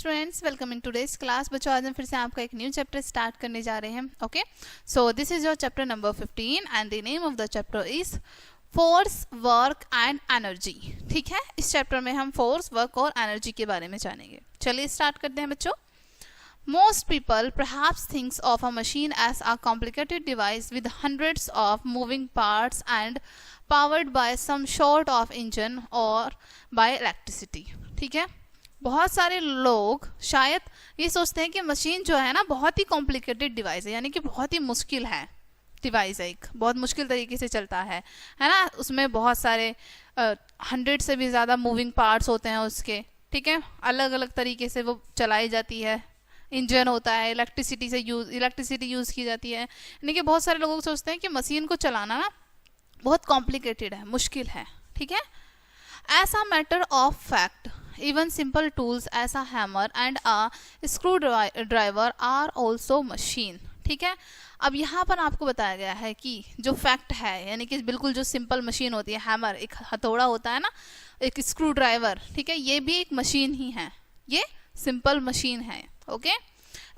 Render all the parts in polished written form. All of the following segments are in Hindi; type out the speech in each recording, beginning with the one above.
Students, welcome in today's class. बच्चों, आज हम फिर से आपका एक न्यू चैप्टर स्टार्ट करने जा रहे हैं। Okay, so this is your chapter number 15 and the name of the chapter is force, work and energy. ठीक है, इस चैप्टर में हम फोर्स, वर्क और एनर्जी के बारे में जानेंगे। चलिए स्टार्ट करते हैं बच्चों। Most people perhaps thinks of a machine as a complicated device with hundreds of moving parts and powered by some sort of engine or by electricity। ठीक है, बहुत सारे लोग शायद ये सोचते हैं कि मशीन जो है ना बहुत ही कॉम्प्लिकेटेड डिवाइस है, यानी कि बहुत ही मुश्किल है डिवाइस है, एक बहुत मुश्किल तरीके से चलता है ना। उसमें बहुत सारे 100 से भी ज़्यादा मूविंग पार्ट्स होते हैं उसके। ठीक है, अलग अलग तरीके से वो चलाई जाती है, इंजन होता है, इलेक्ट्रिसिटी यूज़ की जाती है। यानी कि बहुत सारे लोग सोचते हैं कि मशीन को चलाना ना बहुत कॉम्प्लिकेटेड है, मुश्किल है। ठीक है, as a matter of fact even simple tools as a hammer and a screwdriver are also machine। ठीक है, अब यहाँ पर आपको बताया गया है कि जो फैक्ट है, यानी कि बिल्कुल जो सिंपल मशीन होती है, हैमर एक हथौड़ा होता है ना, एक स्क्रू ड्राइवर, ठीक है, ये भी एक मशीन ही है, ये सिंपल मशीन है। Okay,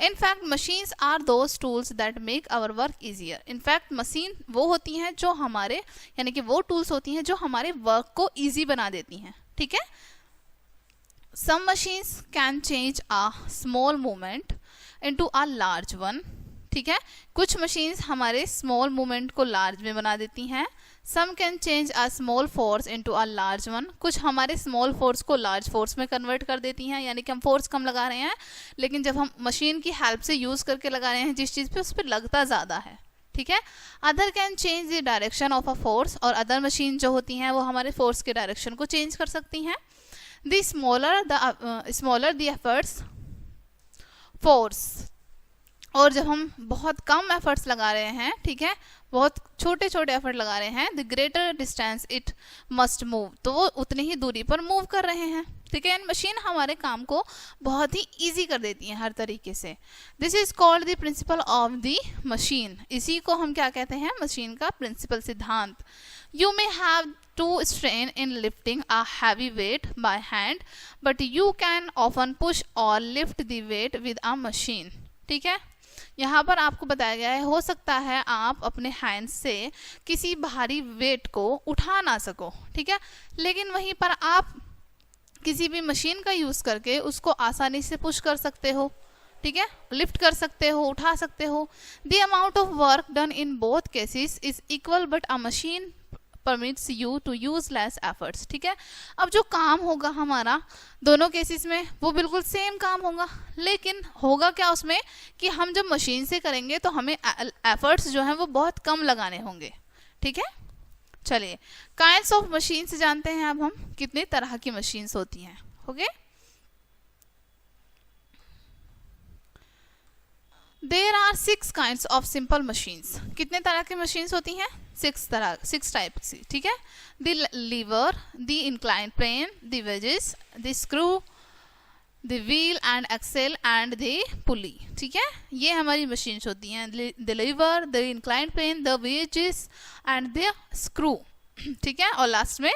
in fact machines are those tools that make our work easier. In fact machine वो होती हैं जो हमारे, यानी कि वो टूल्स होती हैं जो हमारे वर्क को ईजी बना देती हैं। ठीक है, some machines can change a small movement into a large one। ठीक है, कुछ machines हमारे small movement को large में बना देती हैं। some can change a small force into a large one। कुछ हमारे small force को large force में convert कर देती हैं, यानी कि हम force कम लगा रहे हैं, लेकिन जब हम machine की help से use करके लगा रहे हैं जिस चीज़ पे, उस पर लगता ज़्यादा है। ठीक है, other can change the direction of a force। और other machine जो होती हैं वो हमारे force के direction को change कर सकती हैं। The smaller the efforts force। और जब हम बहुत कम एफर्ट्स लगा रहे हैं, ठीक है, बहुत छोटे छोटे एफर्ट लगा रहे हैं, the greater distance it must move, तो वो उतनी ही दूरी पर मूव कर रहे हैं। ठीक है, मशीन हमारे काम को बहुत ही इजी कर देती है हर तरीके से। This is called the principle of the machine. इसी को हम क्या कहते हैं? मशीन का प्रिंसिपल, सिद्धांत। You may have to strain in lifting a heavy weight by hand, but you can often push or lift the weight with a machine। ठीक है, यहाँ पर आपको बताया गया है, हो सकता है आप अपने हैंड से किसी भारी वेट को उठा ना सको, ठीक है, लेकिन वहीं पर आप किसी भी मशीन का यूज़ करके उसको आसानी से पुश कर सकते हो। ठीक है, लिफ्ट कर सकते हो, उठा सकते हो। The amount of work done in both cases is equal, but a machine permits you to use less efforts। ठीक है, अब जो काम होगा हमारा दोनों केसेस में वो बिल्कुल सेम काम होगा, लेकिन होगा क्या उसमें कि हम जब मशीन से करेंगे तो हमें एफर्ट्स जो हैं वो बहुत कम लगाने होंगे। ठीक है, चलिए काइंड्स ऑफ मशीन्स जानते हैं अब हम, कितने तरह की मशीन्स होती हैं। Okay, there are 6 kinds of simple machines. कितने तरह की मशीन्स होती हैं? 6 टाइप की। ठीक है, the lever, the incline plane, the wedges, the screw, the wheel and axle and the pulley. ठीक है, ये हमारी मशीन्स होती हैं, the lever, the incline plane, the wedges and the screw. ठीक है, और लास्ट में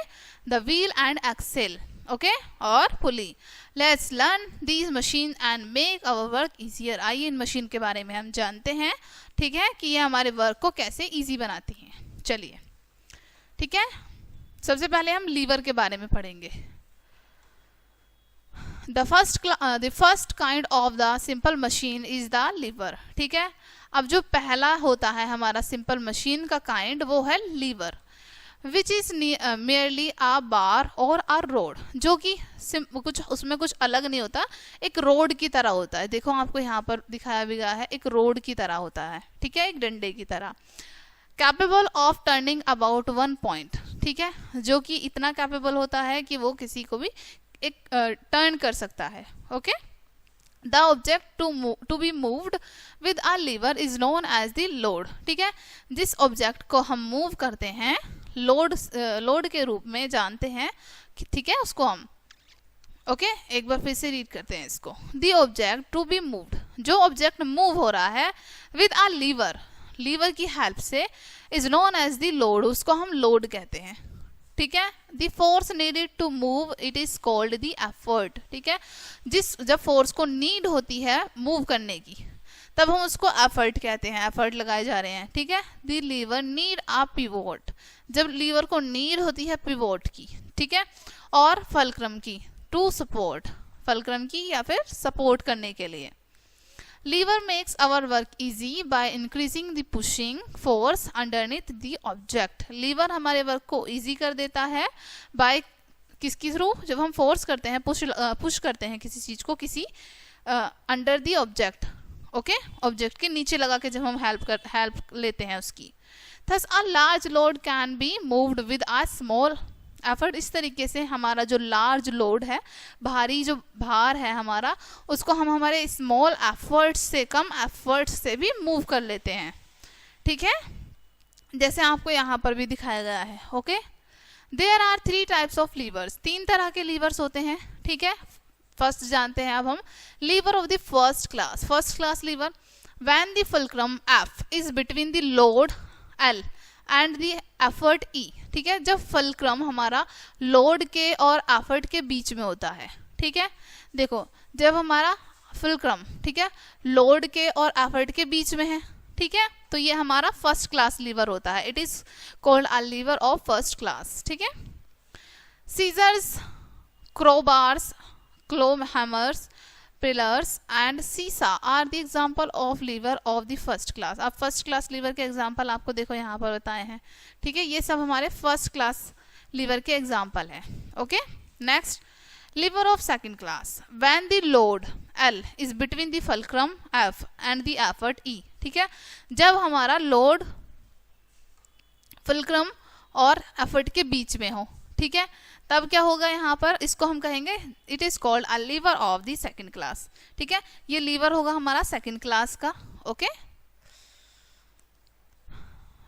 the wheel and axle, okay, और pulley. Let's learn these machine and make our work easier. आइए इन मशीन के बारे में हम जानते हैं, ठीक है, कि ये हमारे वर्क को कैसे ईजी बनाती हैं। चलिए, ठीक है, सबसे पहले हम लीवर के बारे में पढ़ेंगे। The first kind of the simple machine is the lever. ठीक है, अब जो पहला होता है हमारा सिंपल मशीन का काइंड, वो है लीवर, विच इज मेयरली आ बार और आ रोड, जो कि कुछ उसमें कुछ अलग नहीं होता, एक रोड की तरह होता है। देखो आपको यहाँ पर दिखाया भी गया है, एक रोड की तरह होता है। ठीक है, एक डंडे की तरह। Capable of turning about 1 point. ठीक है, जो कि इतना कैपेबल होता है कि वो किसी को भी एक टर्न कर सकता है। Okay, the object to be moved with a lever is known as the load. ठीक है, जिस ऑब्जेक्ट को हम मूव करते हैं लोड के रूप में जानते हैं। ठीक है, उसको हम एक बार फिर से रीड करते हैं इसको। The object to be moved, जो ऑब्जेक्ट मूव हो रहा है विद अ लीवर, लीवर की हेल्प से, is known as the load, उसको हम लोड कहते हैं। ठीक है, the force needed to move it is called the effort, ठीक है, जब फोर्स को नीड होती है मूव करने की तब हम उसको एफर्ट कहते हैं, एफर्ट लगाए जा रहे हैं, ठीक है। The lever need a pivot, जब लीवर को नीड होती है पिवोट की, ठीक है, और फलक्रम की टू सपोर्ट, फलक्रम की या फिर सपोर्ट करने के लिए। Lever makes our work easy by increasing the pushing force underneath the object, lever हमारे वर्क को इजी कर देता है बाय किसके थ्रू, जब हम फोर्स करते हैं, पुश करते हैं किसी चीज को, किसी under the object, okay, object के नीचे लगा के जब हम हेल्प लेते हैं उसकी। Thus a large load can be moved with a small effort, इस तरीके से हमारा जो लार्ज लोड है, भारी जो भार है हमारा, उसको हम हमारे स्मॉल एफर्ट से, कम एफर्ट से भी मूव कर लेते हैं, ठीक है, जैसे आपको यहाँ पर भी दिखाया गया है, okay. There are 3 types of levers, 3 तरह के लीवर्स होते हैं, ठीक है। फर्स्ट जानते हैं अब हम lever of the first class lever, when the fulcrum F is between the load L and the effort E, ठीक है, जब फुलक्रम हमारा लोड के और एफर्ट के बीच में होता है, ठीक है, देखो जब हमारा फुलक्रम, ठीक है, लोड के और एफर्ट के बीच में है, ठीक है, तो ये हमारा फर्स्ट क्लास लीवर होता है, it is called a lever of first class, ठीक है। Scissors, crowbars, claw hammers, pillars and seesaw are the example of lever of the first class। अब फर्स्ट क्लास लीवर के एग्जाम्पल आपको देखो यहाँ पर बताए हैं, ठीक है, ये सब हमारे फर्स्ट क्लास लीवर के एग्जाम्पल है, okay. Next, lever of second class, when the load L is between the fulcrum F and the effort E, ठीक है, जब हमारा लोड फुलक्रम और एफर्ट के बीच में हो, ठीक है, तब क्या होगा यहाँ पर, इसको हम कहेंगे it is called a lever of the second class, ठीक है, ये लीवर होगा हमारा सेकंड क्लास का, okay.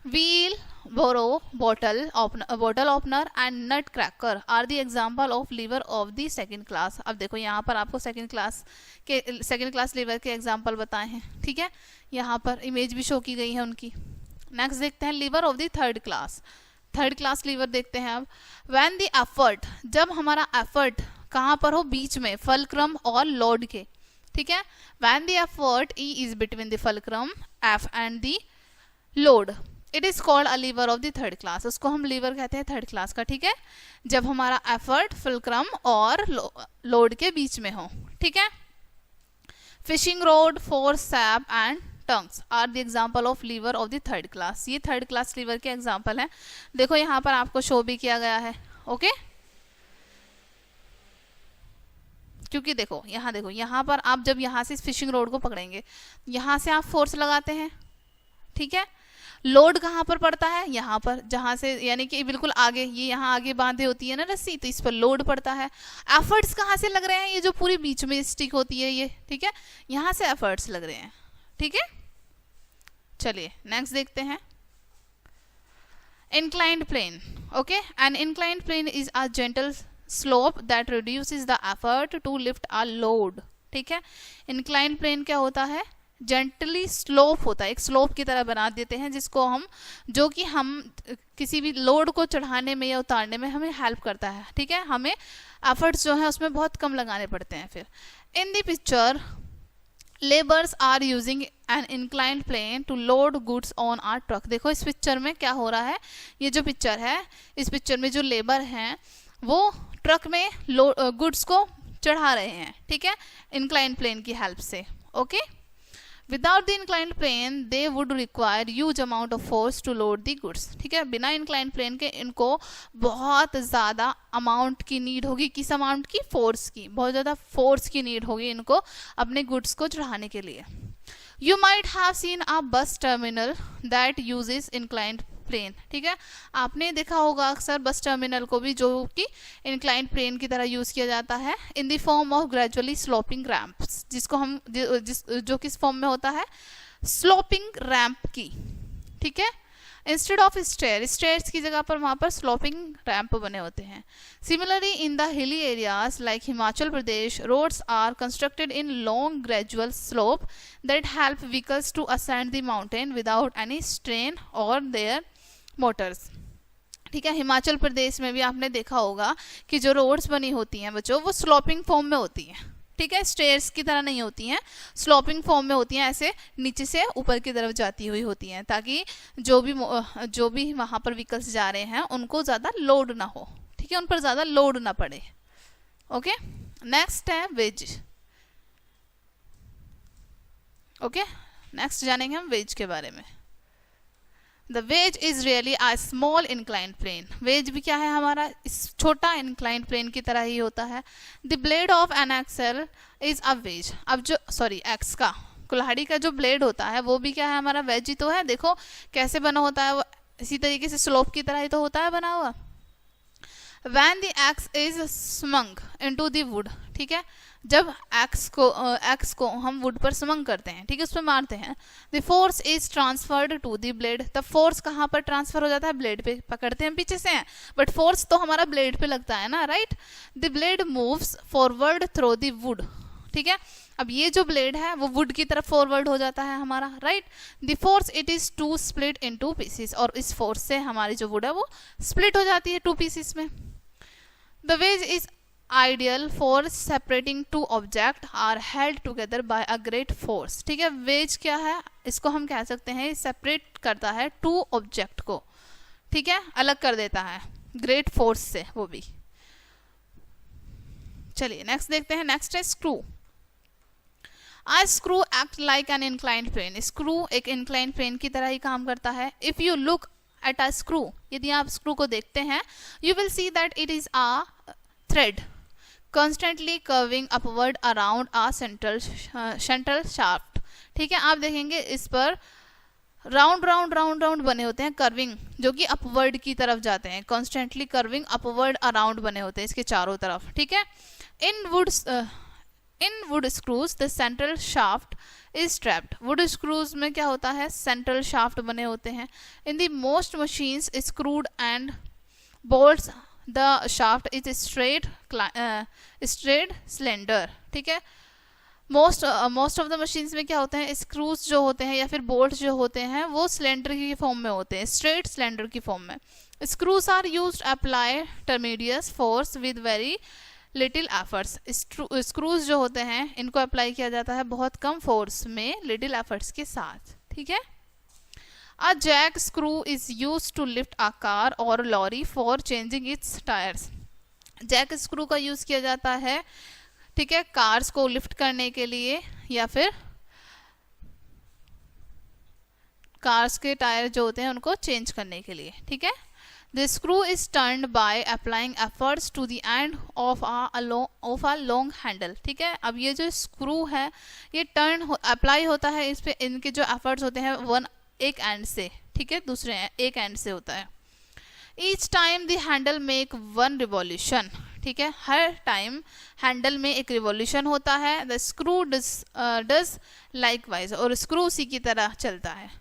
Wheelbarrow, bottle opener and nut cracker are the example of lever of the second class. अब देखो यहाँ पर आपको सेकंड क्लास लीवर के एग्जांपल बताए हैं, ठीक है, यहाँ पर इमेज भी शो की गई है उनकी। नेक्स्ट देखते हैं lever of the third class lever देखते हैं अब। व्हेन द एफर्ट, जब हमारा एफर्ट कहाँ पर हो, बीच में फुलक्रम और लोड के, ठीक है, when the effort E is between the fulcrum F and the load, it is called a lever of the third class, उसको हम लीवर कहते हैं थर्ड क्लास का, ठीक है, जब हमारा एफर्ट फुलक्रम और लोड के बीच में हो, ठीक है। Fishing rod, forceps and tongs are the example of lever of the third class, ये थर्ड क्लास लीवर के एग्जाम्पल हैं। देखो यहाँ पर आपको शो भी किया गया है, ओके, क्योंकि देखो यहाँ पर आप जब यहाँ से फिशिंग रोड को पकड़ेंगे, यहाँ से आप फोर्स लगाते हैं, ठीक है, लोड कहाँ पर पड़ता है, यहाँ पर, जहाँ से यानी कि बिल्कुल आगे, ये यहाँ आगे बांधे होती है ना रस्सी, तो इस पर लोड पड़ता है। एफर्ट्स कहाँ से लग रहे हैं, ये जो पूरी बीच में स्टिक होती है ये, ठीक है, यहाँ से एफर्ट्स लग रहे हैं, ठीक है। चलिए नेक्स्ट देखते हैं, inclined plane, okay, an inclined plane is a gentle slope that reduces the effort to lift a load, ठीक है। इंक्लाइंड प्लेन क्या होता है, जेंटली स्लोप होता है, एक स्लोप की तरह बना देते हैं जिसको हम, जो कि हम किसी भी लोड को चढ़ाने में या उतारने में हमें हेल्प करता है, ठीक है, हमें एफर्ट्स जो है उसमें बहुत कम लगाने पड़ते हैं। फिर in the picture labours are using an inclined plane to load goods on our truck. देखो इस पिक्चर में क्या हो रहा है, ये जो पिक्चर है, इस पिक्चर में जो लेबर हैं वो ट्रक में गुड्स को चढ़ा रहे हैं, ठीक है, इंक्लाइंड प्लेन की हेल्प से, okay. Without the inclined plane they would require huge amount of force to load the goods, ठीक है, बिना इंक्लाइंड प्लेन के इनको बहुत ज़्यादा अमाउंट की नीड होगी, किस अमाउंट की, फोर्स की, बहुत ज़्यादा फोर्स की नीड होगी इनको अपने गुड्स को चढ़ाने के लिए। You might have seen a bus terminal that uses inclined plane, ठीक है, आपने देखा होगा अक्सर बस टर्मिनल को भी, जो कि इंक्लाइंड प्लेन की तरह यूज किया जाता है, in the form of gradually sloping ramps, जिसको हम जो किस फॉर्म में होता है, स्लोपिंग रैंप की, ठीक है, इंस्टेड ऑफ स्टेयर्स की जगह पर वहां पर स्लोपिंग रैंप बने होते हैं। Similarly in the hilly areas like Himachal Pradesh, roads are constructed in long gradual slope that help vehicles to ascend the mountain without any strain और देयर मोटर्स, ठीक है। हिमाचल प्रदेश में भी आपने देखा होगा कि जो रोड्स बनी होती हैं बच्चों, वो स्लोपिंग फॉर्म में होती हैं, ठीक है, स्टेयर्स की तरह नहीं होती हैं, स्लोपिंग फॉर्म में होती हैं, ऐसे नीचे से ऊपर की तरफ जाती हुई होती हैं, ताकि जो भी वहाँ पर व्हीकल्स जा रहे हैं उनको ज़्यादा लोड ना हो, ठीक है, उन पर ज़्यादा लोड ना पड़े। ओके, नेक्स्ट है वेज। ओके, नेक्स्ट जानेंगे हम वेज के बारे में। The wedge is really a small inclined plane. Wedge भी क्या है हमारा, इस छोटा इंक्लाइंड प्लेन की तरह ही होता है। The blade of an axle is a wedge. अब जो एक्स का, कुल्हाड़ी का जो ब्लेड होता है वो भी क्या है हमारा, वेज ही तो है। देखो कैसे बना होता है वो, इसी तरीके से स्लोप की तरह ही तो होता है बना हुआ। When the axe is swung into the wood, ठीक है, जब एक्स को हम वुड पर स्मंग करते हैं, ठीक है, उस पर मारते हैं, the force is transferred to the blade. The force कहाँ पर ट्रांसफर हो जाता है, ब्लेड पे। पकड़ते हैं पीछे से हैं, बट फोर्स तो हमारा ब्लेड पे लगता है ना, right. The blade moves forward through the wood, ठीक है। अब ये जो ब्लेड है वो वुड की तरफ फॉरवर्ड हो जाता है हमारा, right. The force it is to split in two pieces, और इस फोर्स से हमारी जो वुड है वो स्प्लिट हो जाती है टू पीसेस में। The wedge is ideal for separating two objects are held together by a great force, ठीक है। वेज क्या है, इसको हम कह सकते हैं सेपरेट करता है टू ऑब्जेक्ट को, ठीक है, अलग कर देता है ग्रेट फोर्स से, वो भी। चलिए नेक्स्ट देखते हैं। नेक्स्ट है screw. A screw act like an inclined plane। Screw एक inclined plane की तरह ही काम करता है। If you look at a screw, यदि आप स्क्रू को देखते हैं, you will see that it is a thread constantly curving upward around a central shaft, ठीक है। आप देखेंगे इस पर राउंड बने होते हैं, कर्विंग, जो कि अपवर्ड की तरफ जाते हैं, कॉन्स्टेंटली कर्विंग अपवर्ड अराउंड बने होते हैं इसके चारों तरफ, ठीक है। In wood screws the central shaft is trapped. Wood screws में क्या होता है, सेंट्रल शाफ्ट बने होते हैं। In the most machines screwed and bolts the shaft is straight cylinder, ठीक है। मोस्ट ऑफ द मशीन्स में क्या होते हैं, स्क्रूज जो होते हैं या फिर बोल्ट जो होते हैं वो सिलेंडर की फॉर्म में होते हैं, स्ट्रेट सिलेंडर की फॉर्म में। Screws are used apply tremendous force with very little efforts. Screws जो होते हैं इनको अप्लाई किया जाता है बहुत कम फोर्स में, लिटिल एफर्ट्स के साथ, ठीक है। A jack screw is used to lift a car or lorry for changing its tires। Jack screw का यूज किया जाता है, ठीक है, कार्स को लिफ्ट करने के लिए या फिर कार्स के टायर जो होते हैं उनको चेंज करने के लिए, ठीक है। The screw is turned by applying efforts to the end of a long handle, ठीक है। अब ये जो स्क्रू है ये अप्लाई होता है इस पे, इनके जो एफर्ट्स होते हैं एक एंड से, ठीक है, दूसरे एक एंड से होता है। Each time the handle make one revolution, ठीक है, हर टाइम हैंडल में एक रिवॉल्यूशन होता है। द स्क्रू डज लाइकवाइज, और स्क्रू उसी की तरह चलता है।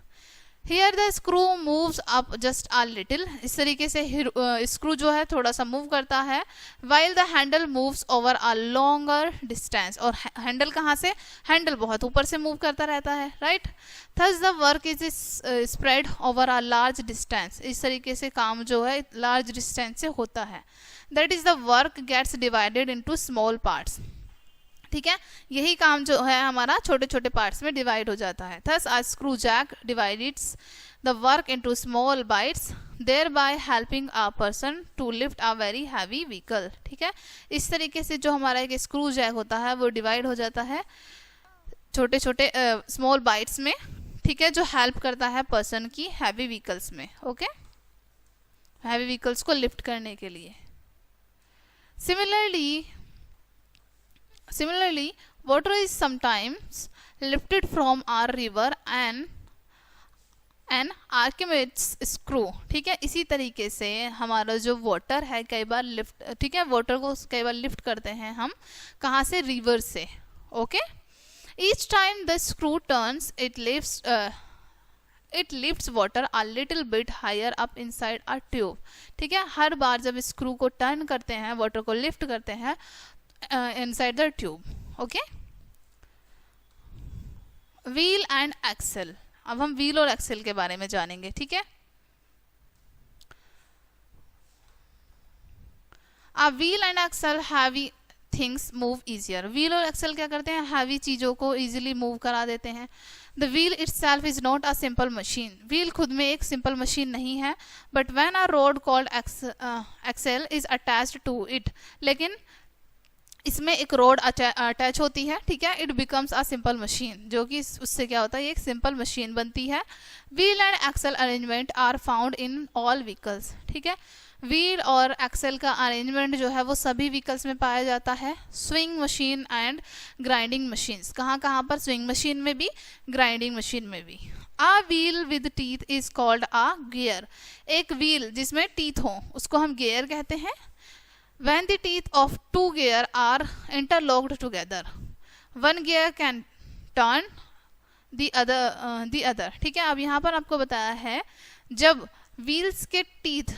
Here the screw moves up just a little, इस तरीके से स्क्रू जो है थोड़ा सा मूव करता है। While the handle moves over a longer distance, और हैंडल कहाँ से, हैंडल बहुत ऊपर से मूव करता रहता है, right. Thus the work is spread over a large distance, इस तरीके से काम जो है लार्ज डिस्टेंस से होता है। That is the work gets divided into small parts, ठीक है, यही काम जो है हमारा छोटे छोटे पार्ट्स में डिवाइड हो जाता है। Thus a screw jack divides the work into small bites, thereby helping a person to lift a very heavy vehicle, ठीक है। इस तरीके से जो हमारा एक स्क्रू जैक होता है वो डिवाइड हो जाता है छोटे छोटे स्मॉल बाइट्स में, ठीक है, जो हेल्प करता है पर्सन की हैवी व्हीकल्स में, ओके, हैवी व्हीकल्स को लिफ्ट करने के लिए। Similarly, water is sometimes lifted from our river and an Archimedes screw, ठीक है। इसी तरीके से हमारा जो वाटर है कई बार लिफ्ट, ठीक है, वाटर को कई बार लिफ्ट करते हैं हम, कहाँ से, रिवर से, okay. Each time the screw turns, it lifts water a little bit higher up inside a tube, ठीक है। हर बार जब स्क्रू को टर्न करते हैं, वाटर को लिफ्ट करते हैं inside the tube, okay। Wheel and axle, अब हम व्हील और एक्सेल के बारे में जानेंगे, ठीक है। A wheel and axle heavy things move easier. Wheel और एक्सेल क्या करते हैं, हैवी चीज़ों को इजीली मूव करा देते हैं. The wheel itself is not a simple machine. Wheel खुद में एक सिंपल मशीन नहीं है. But when a rod called axle is attached to it, लेकिन इसमें एक रोड अटैच होती है, ठीक है, it becomes a simple machine, जो कि उससे क्या होता है, एक सिंपल मशीन बनती है. Wheel and axle arrangement are found in all vehicles. ठीक है, व्हील और एक्सेल का अरेंजमेंट जो है वो सभी व्हीकल्स में पाया जाता है. Swing machine and grinding machines, कहाँ कहाँ पर, स्विंग मशीन में भी, ग्राइंडिंग मशीन में भी. A wheel with teeth is called a gear. एक व्हील जिसमें टीथ हो उसको हम गियर कहते हैं. When the teeth of two gear are interlocked together, one gear can turn the other. ठीक है, अब यहाँ पर आपको बताया है जब व्हील्स के टीथ,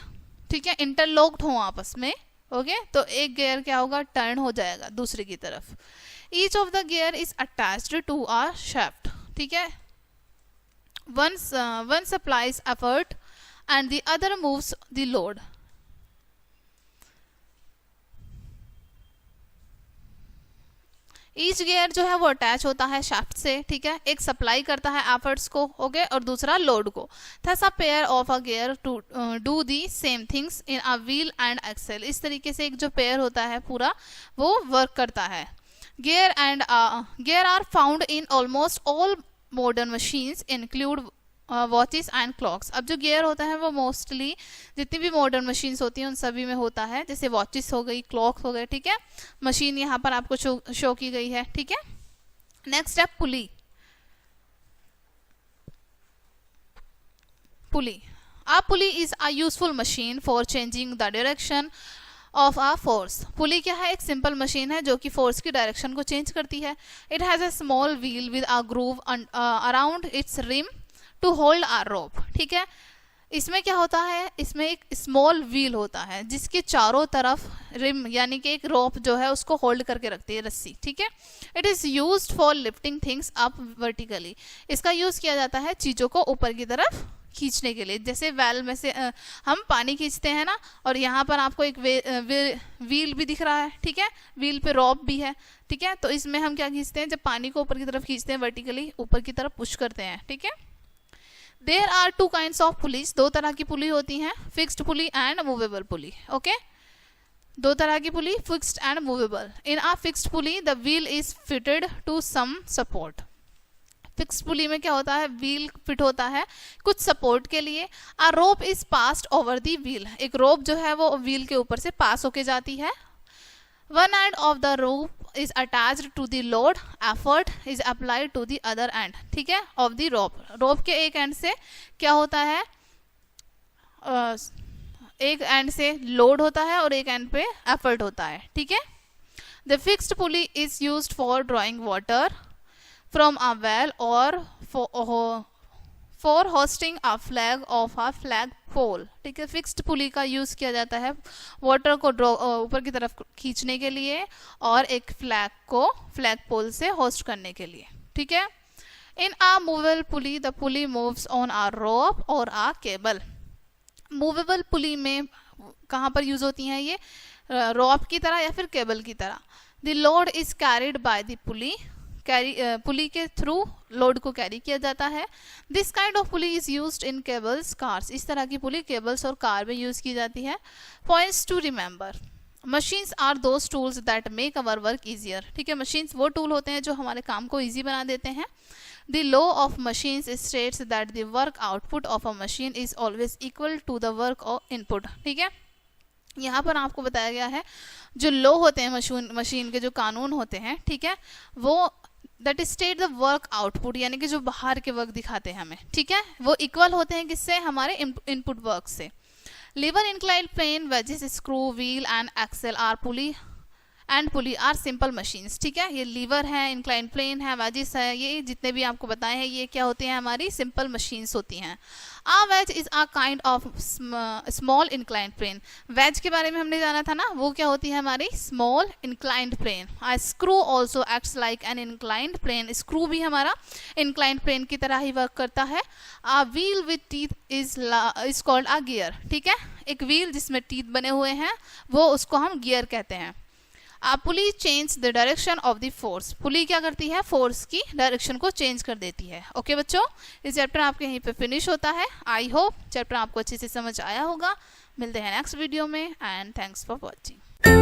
ठीक है, इंटरलॉक्ड हो आपस में, ओके, तो एक गियर क्या होगा, टर्न हो जाएगा दूसरे की तरफ. Each of the gear is attached to a shaft. ठीक है, one supplies effort and the other moves the load. Each gear जो है वो अटैच होता है शाफ्ट से, ठीक है, एक सप्लाई करता है एफर्ट्स को, ओके, और दूसरा लोड को. Thus a pair of a gear to do the same things in a wheel and axle. इस तरीके से एक जो पेयर होता है पूरा वो वर्क करता है. Gear are found in almost all modern machines include watches and clocks. अब जो गियर होता है वो मोस्टली जितनी भी मॉडर्न मशीन्स होती हैं उन सभी में होता है, जैसे वॉचेस हो गई, क्लॉक्स हो गए, ठीक है. मशीन यहाँ पर आपको शो की गई है, ठीक है. नेक्स्ट है पुली. पुली, a pulley is a useful machine for changing the direction of a force. पुली क्या है, एक सिंपल मशीन है जो कि फोर्स की डायरेक्शन को चेंज करती है. It has a small wheel with a groove around its rim to hold a rope. ठीक है, इसमें क्या होता है, इसमें एक स्मॉल व्हील होता है जिसके चारों तरफ रिम यानी कि एक रोप जो है उसको होल्ड करके रखती है, रस्सी, ठीक है. It is used for lifting things up vertically. इसका यूज किया जाता है चीजों को ऊपर की तरफ खींचने के लिए. जैसे वेल में से हम पानी खींचते हैं ना, और यहाँ पर आपको एक व्हील भी दिख रहा है, ठीक है, व्हील पे रॉप भी है, ठीक है. तो इसमें हम क्या खींचते हैं, जब पानी को ऊपर की तरफ खींचते हैं वर्टिकली, ऊपर की तरफ पुश करते हैं, ठीक है. There are two kinds of pulleys. दो तरह की पुली होती हैं, fixed pulley and movable pulley. Okay, दो तरह की pulley, fixed and movable. In a fixed pulley the wheel is fitted to some support. Fixed pulley में क्या होता है, व्हील फिट होता है कुछ सपोर्ट के लिए. A rope is passed over the wheel. एक रोप जो है वो व्हील के ऊपर से पास होके जाती है. One end of the rope is attached to the load. Effort is applied to the other end. ठीक है, of the rope. रोप के एक एंड से क्या होता है, एक एंड से लोड होता है और एक एंड पे एफर्ट होता है, ठीक है. The fixed pulley is used for drawing water from a well or for hoisting a flag of a flag pole. ठीक है, फिक्स्ड पुली का यूज किया जाता है वाटर को ऊपर की तरफ खींचने के लिए और एक फ्लैग को फ्लैग पोल से होस्ट करने के लिए, ठीक है. In a movable pulley the pulley moves on a rope और अ केबल. मूवेबल पुली में कहाँ पर यूज होती हैं ये, रोप की तरह या फिर केबल की तरह. The load is carried by the pulley. Pulley के थ्रू लोड को कैरी किया जाता है. This kind of pulley is used in cables cars. इस तरह की पुली केबल्स और कार में यूज की जाती है. Points to remember, machines are those tools that make our work easier. ठीक है, मशीन्स वो टूल होते हैं जो हमारे काम को इजी बना देते हैं. The law of machines states that the work output of a machine is always equal to the work of input. ठीक है, यहाँ पर आपको बताया गया है जो लॉ होते हैं मशीन के, जो कानून होते हैं, ठीक है, वो that state the work output यानी कि जो बाहर के वर्क दिखाते हैं हमें, ठीक है, वो इक्वल होते हैं किससे, हमारे इनपुट वर्क से. Lever inclined plane wedges screw wheel and axle are pulley and pulley are simple machines, ठीक है। ये लीवर है, इंक्लाइन प्लेन है, वेजिस है, ये जितने भी आपको बताए हैं ये क्या होते हैं, हमारी सिंपल मशीन्स होती हैं। A wedge is a kind of small inclined plane. Wedge के बारे में हमने जाना था ना, वो क्या होती है हमारी small inclined plane. A screw also acts like an inclined plane, screw भी हमारा इंक्लाइंड प्लेन की तरह ही वर्क करता है। A wheel with teeth is called a gear, ठीक है। एक व्हील जिसमें टीथ बने हुए हैं वो उसको हम गियर कहते हैं। Pulley change the direction of the force, pulley क्या करती है, फोर्स की डायरेक्शन को चेंज कर देती है। ओके बच्चों, ये चैप्टर आपके यहीं पे फिनिश होता है। आई होप चैप्टर आपको अच्छे से समझ आया होगा। मिलते हैं नेक्स्ट वीडियो में एंड थैंक्स फॉर वॉचिंग।